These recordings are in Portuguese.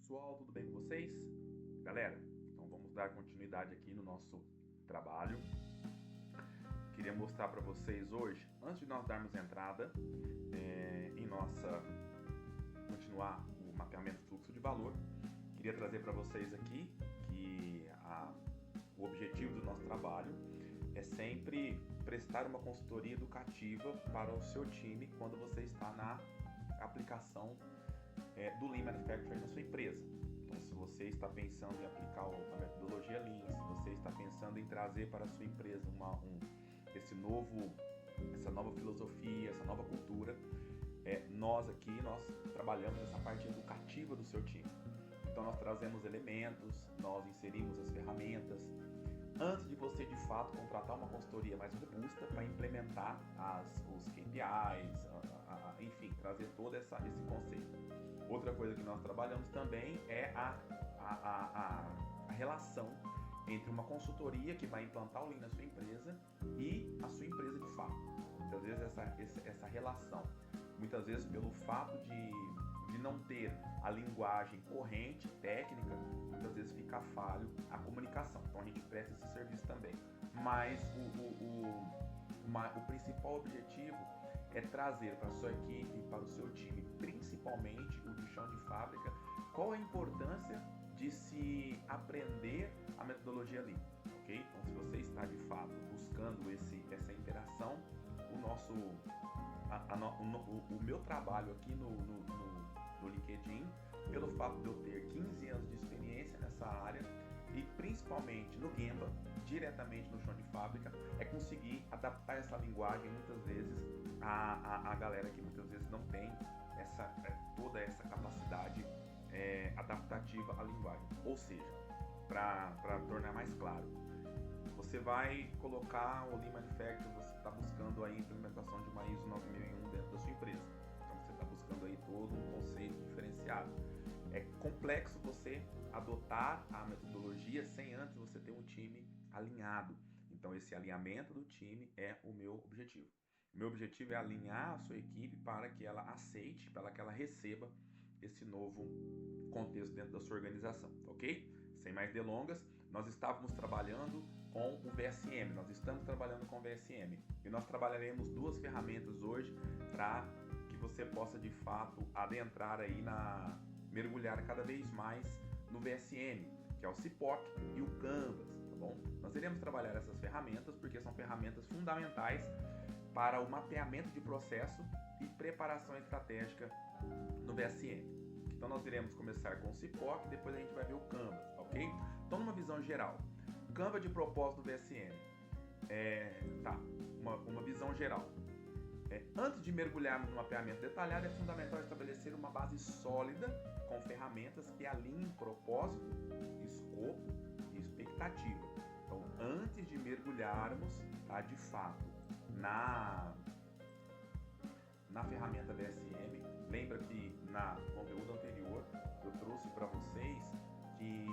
pessoal, tudo bem com vocês? Galera, então vamos dar continuidade aqui no nosso trabalho. Queria mostrar para vocês hoje, antes de nós darmos entrada em continuar o mapeamento de fluxo de valor, queria trazer para vocês aqui que o objetivo do nosso trabalho é sempre prestar uma consultoria educativa para o seu time quando você está na aplicação do Lean Manufacturing na sua empresa. Então, se você está pensando em aplicar a metodologia Lean, se você está pensando em trazer para a sua empresa essa nova filosofia, essa nova cultura, nós trabalhamos nessa parte educativa do seu time. Então, nós trazemos elementos, nós inserimos as ferramentas, antes de você, de fato, contratar uma consultoria mais robusta para implementar os KPIs, enfim, trazer todo esse conceito. Outra coisa que nós trabalhamos também é a relação entre uma consultoria que vai implantar o Lean na sua empresa e a sua empresa de fato. Muitas vezes essa relação, muitas vezes pelo fato de não ter a linguagem corrente, técnica, muitas vezes fica falho a comunicação. Então a gente presta esse serviço também. Mas o principal objetivo é trazer para a sua equipe, para o seu time, principalmente o do chão de fábrica, qual a importância de se aprender a metodologia Lean, ok? Então, se você está de fato buscando essa interação, o meu trabalho aqui no LinkedIn, pelo fato de eu ter 15 anos de experiência nessa área e principalmente no Gemba, diretamente no chão de fábrica, é conseguir adaptar essa linguagem muitas vezes a galera que muitas vezes não tem toda essa capacidade adaptativa à linguagem. Ou seja, para tornar mais claro, você vai colocar o Lean Manufacturing, você está buscando a implementação de uma ISO 9001 dentro da sua empresa. Então você está buscando aí todo um conceito diferenciado. É complexo você adotar a metodologia sem antes você ter um time alinhado. Então esse alinhamento do time é o meu objetivo. O meu objetivo é alinhar a sua equipe para que ela aceite, para que ela receba esse novo contexto dentro da sua organização, ok? Sem mais delongas, nós estávamos trabalhando com o VSM, nós estamos trabalhando com o VSM e nós trabalharemos duas ferramentas hoje para que você possa de fato adentrar aí mergulhar cada vez mais no VSM, que é o CIPOC e o Canvas, tá bom? Nós iremos trabalhar essas ferramentas porque são ferramentas fundamentais para o mapeamento de processo e preparação estratégica no VSM. Então nós iremos começar com o CIPOC e depois a gente vai ver o Canvas, ok? Então numa visão geral, Canvas de propósito do VSM, uma visão geral. Antes de mergulharmos no mapeamento detalhado, é fundamental estabelecer uma base sólida com ferramentas que alinhem propósito, escopo e expectativa. Então, antes de mergulharmos, de fato, na ferramenta VSM, lembra que no conteúdo anterior eu trouxe para vocês que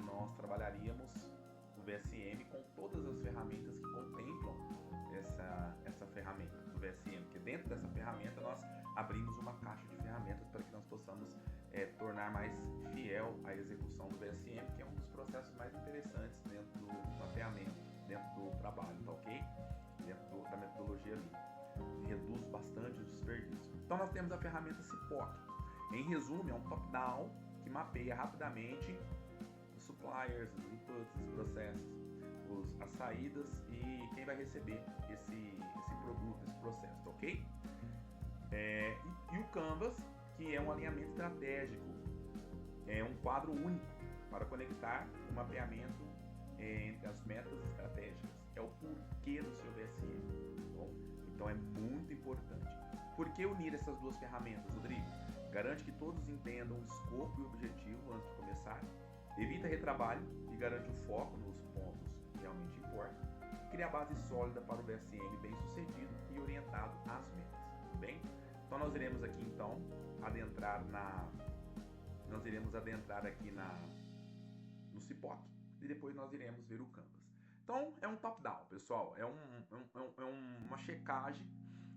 nós trabalharíamos o VSM com todas as ferramentas que contemplam essa ferramenta do VSM, porque dentro dessa ferramenta nós abrimos uma caixa de ferramentas para que nós possamos tornar mais fiel a execução do VSM, que é um dos processos mais interessantes dentro do mapeamento, dentro do trabalho, tá ok? Dentro da metodologia Lean. Reduz bastante o desperdício. Então nós temos a ferramenta CIPOC. Em resumo, é um top-down que mapeia rapidamente os suppliers, os inputs, os processos, as saídas e quem vai receber esse produto, esse processo, ok? E o Canvas, que é um alinhamento estratégico, é um quadro único para conectar o mapeamento entre as metas estratégicas. É o porquê do seu VSM, tá bom? Então é muito importante. Por que unir essas duas ferramentas, Rodrigo? Garante que todos entendam o escopo e o objetivo antes de começar, evita retrabalho e garante o foco nos pontos que realmente importam, cria a base sólida para o VSM bem sucedido e orientado às metas, tudo bem? Então nós iremos aqui adentrar aqui no CIPOC e depois nós iremos ver o Canvas. Então é um top-down, pessoal, é uma checagem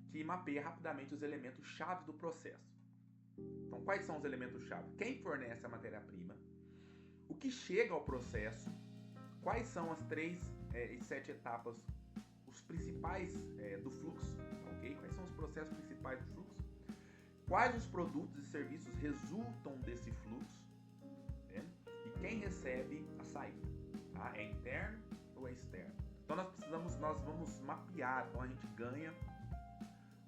que mapeia rapidamente os elementos chave do processo. Então, quais são os elementos-chave? Quem fornece a matéria-prima? O que chega ao processo? Quais são as 3 e 7 etapas, os principais do fluxo? Ok? Quais são os processos principais do fluxo? Quais os produtos e serviços resultam desse fluxo? Né? E quem recebe a saída? Tá? É interno ou é externo? Então nós vamos mapear, então a gente ganha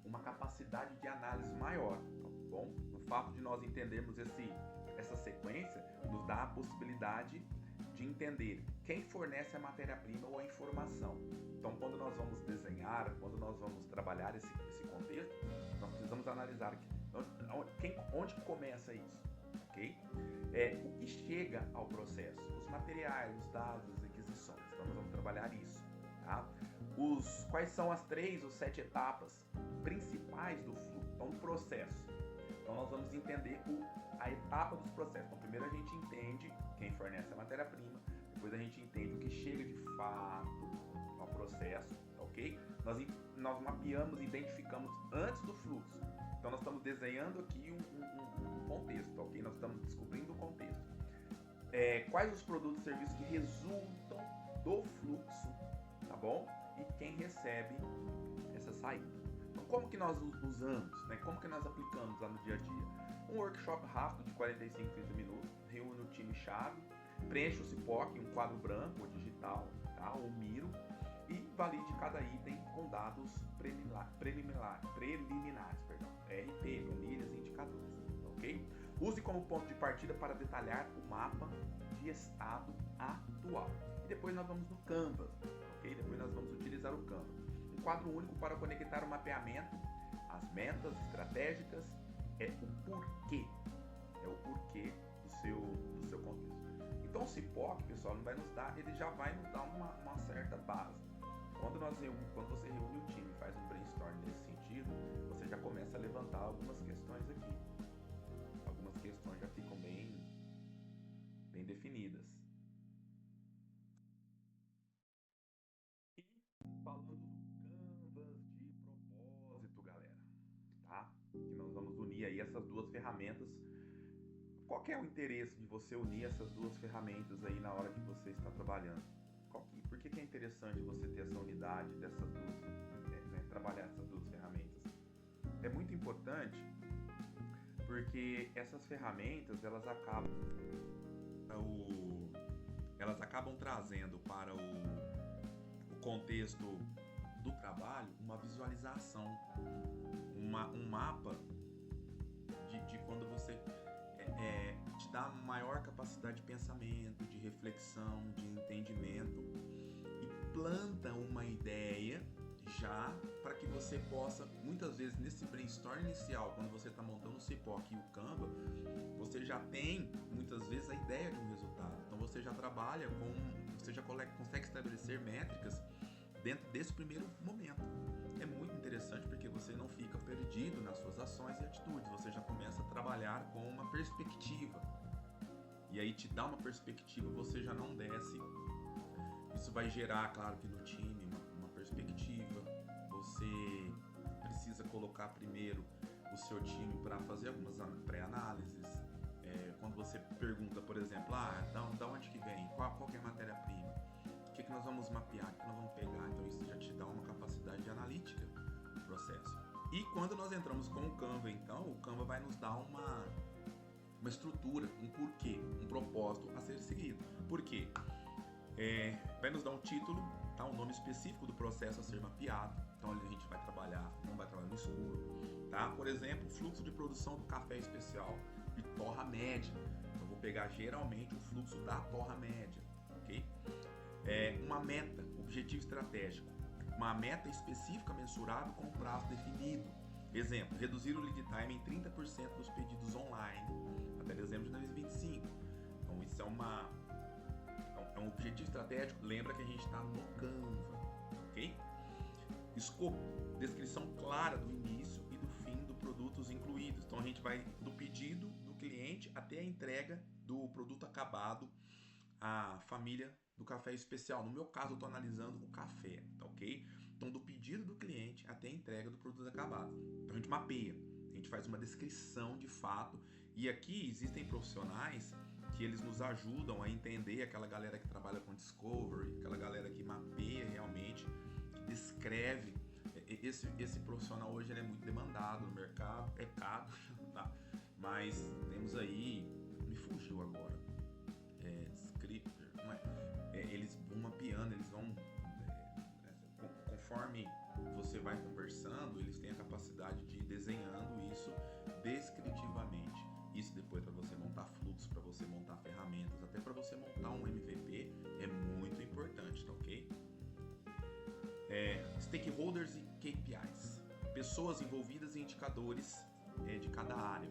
uma capacidade de análise maior, tá bom? O fato de nós entendermos essa sequência nos dá a possibilidade de entender quem fornece a matéria-prima ou a informação. Então, quando nós vamos desenhar, quando nós vamos trabalhar esse contexto, nós precisamos analisar onde começa isso, ok? O que chega ao processo, os materiais, os dados, as requisições. Então, nós vamos trabalhar isso, tá? Quais são as 3 ou 7 etapas principais do fluxo, então, do processo. Então, nós vamos entender a etapa dos processos. Então, primeiro a gente entende quem fornece a matéria-prima, depois a gente entende o que chega de fato ao processo, ok? Nós mapeamos, identificamos antes do fluxo. Então, nós estamos desenhando aqui um contexto, ok? Nós estamos descobrindo o contexto. Quais os produtos e serviços que resultam do fluxo, tá bom? E quem recebe essa saída. Então, como que nós usamos, né? Como que nós aplicamos lá no dia a dia? Um workshop rápido de 45, 30 minutos, reúne o time-chave, preenche o CIPOC em um quadro branco ou digital, tá? Ou Miro, e valide cada item com dados preliminares, RP, planilhas e indicadores, ok? Use como ponto de partida para detalhar o mapa de estado atual. E depois nós vamos no Canva, ok? Depois nós vamos utilizar o Canva. Um quadro único para conectar o mapeamento, as metas estratégicas, o porquê do seu contexto. Então o CIPOC, pessoal, não vai nos dar, ele já vai nos dar uma certa base. Quando você reúne o time e faz um brainstorm nesse sentido, você já começa a levantar algumas questões aqui. Algumas questões já ficam bem definidas. E falando do Canvas de propósito, galera, tá? Que nós vamos unir aí essas duas ferramentas. Qual que é o interesse de você unir essas duas ferramentas aí na hora que você está trabalhando? Por que é interessante você ter essa unidade dessas duas, né, trabalhar essas duas ferramentas? É muito importante porque essas ferramentas elas acabam trazendo para o contexto do trabalho uma visualização, um mapa de quando você te dá maior capacidade de pensamento, de reflexão, de entendimento e planta uma ideia já para que você possa, muitas vezes nesse brainstorm inicial, quando você está montando o CIPOC e o Canva, você já tem muitas vezes a ideia de um resultado. Então você já trabalha você já consegue estabelecer métricas dentro desse primeiro momento. É muito interessante porque você não fica perdido nas suas ações e atitudes, você já começa a trabalhar com uma perspectiva. E aí te dá uma perspectiva, você já não desce. Isso vai gerar, claro que no time, uma perspectiva. Você precisa colocar primeiro o seu time para fazer algumas pré-análises. Quando você pergunta, por exemplo, da onde que vem? Qual que é a matéria-prima? O que nós vamos mapear? O que nós vamos pegar? Então isso já te dá uma capacidade analítica do processo. E quando nós entramos com o Canva, então, o Canva vai nos dar uma estrutura, um porquê, um propósito a ser seguido. Por quê? Vai nos dar um título, tá? Um nome específico do processo a ser mapeado. Então a gente vai trabalhar, não vai trabalhar no escuro, tá? Por exemplo, o fluxo de produção do café especial de torra média. Eu vou pegar geralmente o fluxo da torra média, ok? Uma meta, objetivo estratégico, uma meta específica mensurável com um prazo definido. Exemplo, reduzir o lead time em 30% dos pedidos online até dezembro de 2025. Então isso é um objetivo estratégico. Lembra que a gente está no Canva, ok? Escopo, descrição clara do início e do fim do produtos incluídos. Então a gente vai do pedido do cliente até a entrega do produto acabado à família do café especial. No meu caso, eu estou analisando o café, tá ok? Então, do pedido do cliente até a entrega do produto acabado. Então, a gente mapeia. A gente faz uma descrição de fato. E aqui existem profissionais que eles nos ajudam a entender, aquela galera que trabalha com discovery, aquela galera que mapeia realmente, que descreve. Esse profissional hoje ele é muito demandado no mercado, é caro, tá? Mas temos aí, me fugiu agora, scripter, não é? Eles vão mapeando, eles vão, conforme você vai conversando, eles têm a capacidade de ir desenhando isso descritivamente. Isso depois para você montar fluxo, para você montar ferramentas, até para você montar um MVP é muito importante, tá ok? Stakeholders e KPIs, pessoas envolvidas em indicadores de cada área.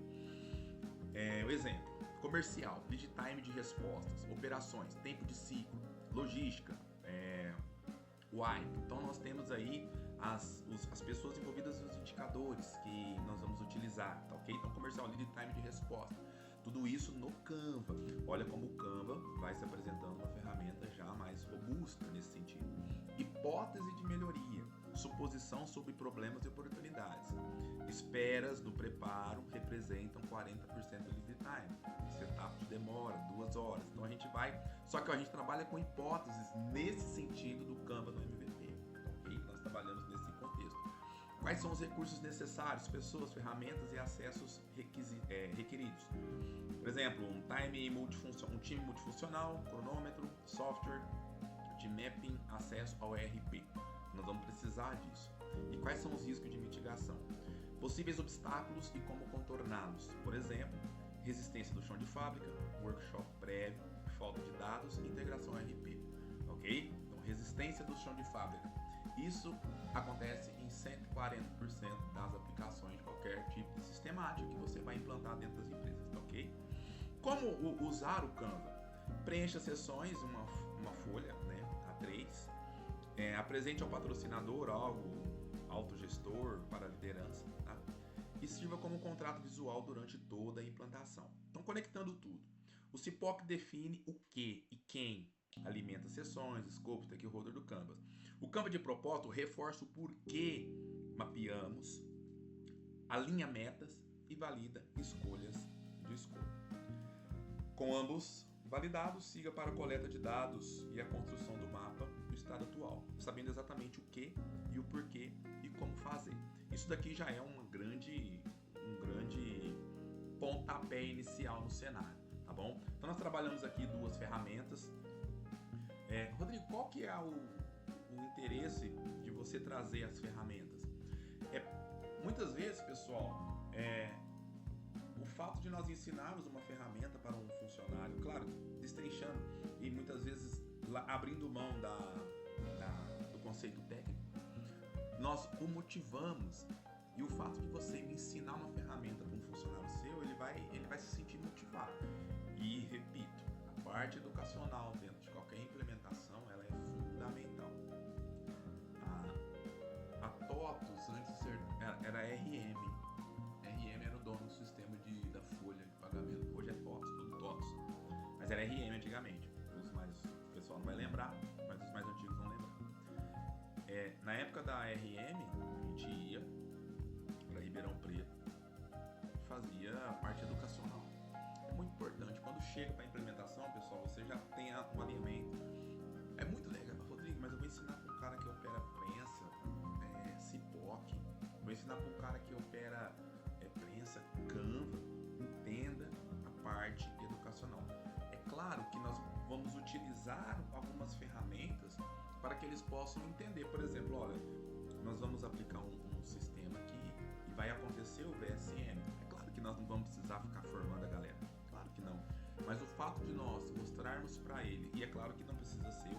O exemplo, comercial, lead time de respostas, operações, tempo de ciclo, logística, wipe. Então nós temos aí as pessoas envolvidas nos indicadores que nós vamos utilizar, tá ok? Então comercial, lead time de resposta, tudo isso no Canva. Olha como o Canva vai se apresentando uma ferramenta já mais robusta nesse sentido. Hipótese de melhoria, suposição sobre problemas e oportunidades. Esperas do preparo representam 40% do lead time. Setup de demora, 2 horas. Então a gente vai... Só que a gente trabalha com hipóteses nesse sentido do Canva no MVP. Ok? Nós trabalhamos nesse contexto. Quais são os recursos necessários, pessoas, ferramentas e acessos requeridos? Por exemplo, um time multifuncional, cronômetro, software de mapping, acesso ao ERP. Nós vamos precisar disso. E quais são os riscos de mitigação? Possíveis obstáculos e como contorná-los. Por exemplo, resistência do chão de fábrica, workshop prévio, falta de dados e integração ao ERP. Ok? Então, resistência do chão de fábrica. Isso acontece em 140% das aplicações de qualquer tipo de sistemática que você vai implantar dentro das empresas, tá ok? Como usar o Canva? Preencha sessões, uma folha, né, A3, apresente ao patrocinador algo, autogestor para a liderança, tá? E sirva como contrato visual durante toda a implantação. Então, conectando tudo. O CIPOC define o que e quem alimenta sessões, scope, stakeholder do Canvas. O Canva de propósito reforça o porquê mapeamos, alinha metas e valida escolhas do escopo. Com ambos validados, siga para a coleta de dados e a construção do mapa do estado atual, sabendo exatamente o que e o porquê e como fazer. Isso daqui já é um grande pontapé inicial no cenário, tá bom? Então nós trabalhamos aqui 2 ferramentas. Rodrigo, qual que é o interesse de você trazer as ferramentas? Muitas vezes, pessoal, o fato de nós ensinarmos uma ferramenta para um funcionário, claro, destrinchando e muitas vezes abrindo mão do conceito técnico, nós o motivamos. E o fato de você me ensinar uma ferramenta para um funcionário seu, ele vai se sentir motivado. E repito, a parte educacional dentro de qualquer implementação, ela é fundamental. A TOTUS antes era RM. RM era o dono do sistema da folha de pagamento. Hoje é TOTUS, tudo TOTUS. Mas era RM antigamente. O pessoal não vai lembrar, mas os mais antigos vão lembrar. Na época da RM, a gente ia para Ribeirão Preto, fazia a parte educacional. É muito importante. Quando chega para a implementação, pessoal, você já tem um alinhamento. É muito legal, Rodrigo, mas eu vou ensinar para um cara que opera prensa, CIPOC, vou ensinar para um cara que opera prensa, Canva. Entenda a parte educacional. É claro que nós vamos utilizar algumas ferramentas para que eles possam entender. Por exemplo, olha, nós vamos aplicar um sistema aqui e vai acontecer o VSM. É claro que nós não vamos precisar ficar formando a galera, claro que não. Mas o fato de nós mostrarmos para ele, e é claro que não precisa ser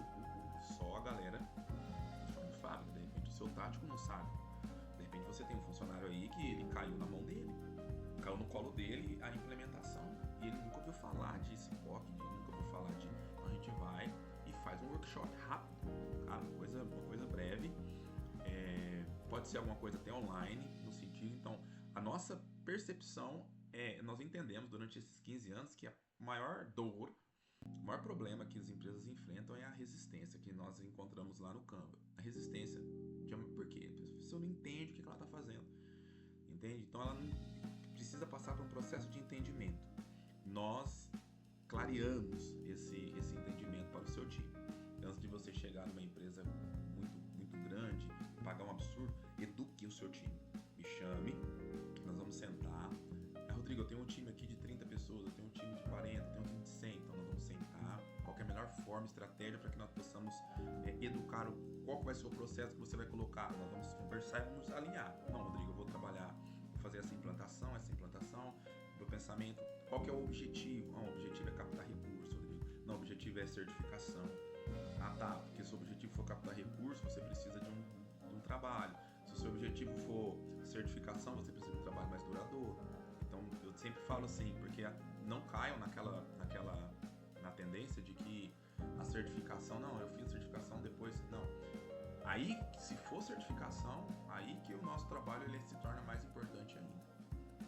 só a galera de fábrica, de repente o seu tático não sabe. De repente você tem um funcionário aí que ele caiu na mão dele, caiu no colo dele a implementação, e ele nunca ouviu falar de CIPOC, nunca ouviu falar de... Então a gente vai e faz um workshop rápido, cara, uma coisa breve. Pode ser alguma coisa até online, no sentido, então, a nossa percepção nós entendemos durante esses 15 anos que a maior dor, o maior problema que as empresas enfrentam é a resistência que nós encontramos lá no Canva. A resistência, por quê? A pessoa não entende o que ela está fazendo, entende? Então, nós clareamos esse entendimento para o seu time. Antes de você chegar numa empresa muito grande, pagar um absurdo, eduque o seu time. Me chame, nós vamos sentar. Rodrigo, eu tenho um time aqui de 30 pessoas, eu tenho um time de 40, eu tenho um time de 100, então nós vamos sentar. Qual que é a melhor forma, estratégia para que nós possamos educar qual vai ser o processo que você vai colocar. Nós vamos conversar e vamos alinhar. Não, Rodrigo, eu vou trabalhar, vou fazer essa implantação, meu pensamento. Qual que é o objetivo? O objetivo é captar recursos, Rodrigo. Não, o objetivo é certificação. Ah, tá, porque se o objetivo for captar recursos, você precisa de um trabalho. Se o seu objetivo for certificação, você precisa de um trabalho mais duradouro. Então, eu sempre falo assim, porque não caiam na tendência de que a certificação, não, eu fiz a certificação depois, não. Aí, se for certificação, aí que o nosso trabalho ele se torna mais importante ainda.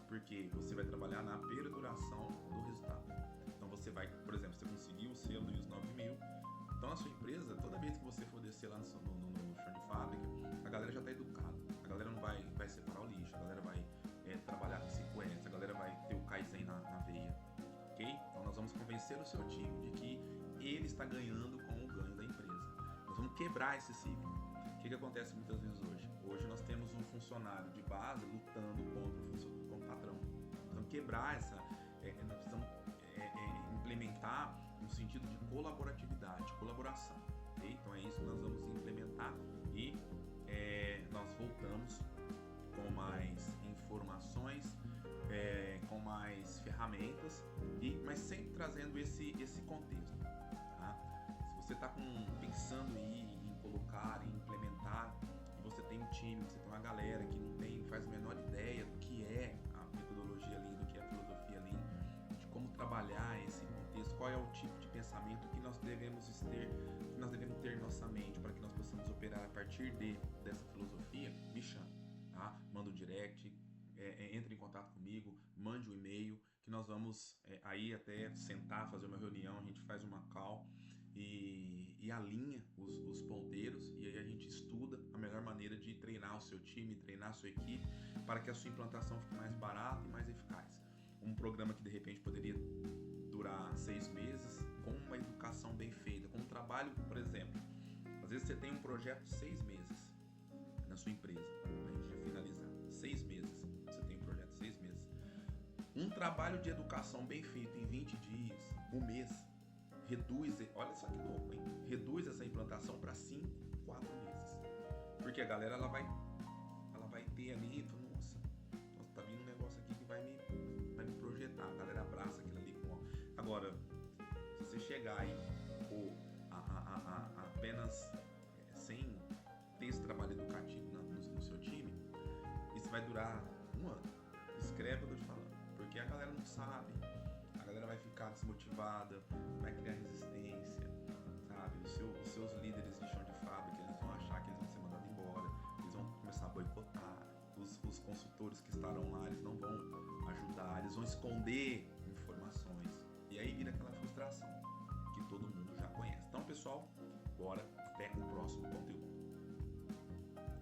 Porque você vai trabalhar na perduração do resultado. Então, você vai, por exemplo, você conseguiu o selo ISO 9000, então a sua empresa, toda vez que você for descer lá no chão de fábrica, a galera já está educada. A galera não vai separar o lixo, a galera vai trabalhar com sequência, a galera vai ter o Kaizen na veia, ok? Então nós vamos convencer o seu time de que ele está ganhando com o ganho da empresa. Nós vamos quebrar esse ciclo. O que acontece muitas vezes hoje? Hoje nós temos um funcionário de base lutando contra o patrão. Nós vamos quebrar nós precisamos implementar no sentido de colaboratividade, colaboração, ok? Então é isso que nós vamos implementar e nós voltamos com mais informações, com mais ferramentas, mas sempre trazendo esse contexto. Tá? Se você está pensando em colocar, em implementar, e você tem um time, você tem uma galera que não faz a menor ideia do que é a metodologia Lean, do que é a filosofia Lean, de como trabalhar esse contexto, qual é o tipo de pensamento que nós devemos ter em nossa mente para que nós possamos operar a partir dessa filosofia, me chame. Tá? Manda um direct, entre em contato comigo, mande um e-mail, que nós vamos aí até sentar, fazer uma reunião, a gente faz uma call e alinha os ponteiros, e aí a gente estuda a melhor maneira de treinar o seu time, treinar a sua equipe, para que a sua implantação fique mais barata e mais eficaz. Um programa que de repente poderia durar 6 meses, com uma educação bem feita, com um trabalho, por exemplo, às vezes você tem um projeto de 6 meses, na sua empresa, a gente já finalizar 6 meses, você tem um projeto de 6 meses, um trabalho de educação bem feito em 20 dias, um mês, olha só que louco, hein? Reduz essa implantação para 5, 4 meses, porque a galera ela vai ter ali, nossa, tá vindo um negócio aqui que vai me projetar, a galera abraça aquilo ali. Agora, se você chegar e apenas sem ter esse trabalho educativo no seu time, isso vai durar 1 ano. Escreve o que eu tô te falando, porque a galera não sabe, a galera vai ficar desmotivada, vai criar resistência, sabe? Os seus líderes de chão de fábrica, eles vão achar que eles vão ser mandados embora, eles vão começar a boicotar, os consultores que estarão lá, eles não vão ajudar, eles vão esconder informações, e aí vira aquela frustração que todo mundo já conhece. Então, pessoal, bora, fé.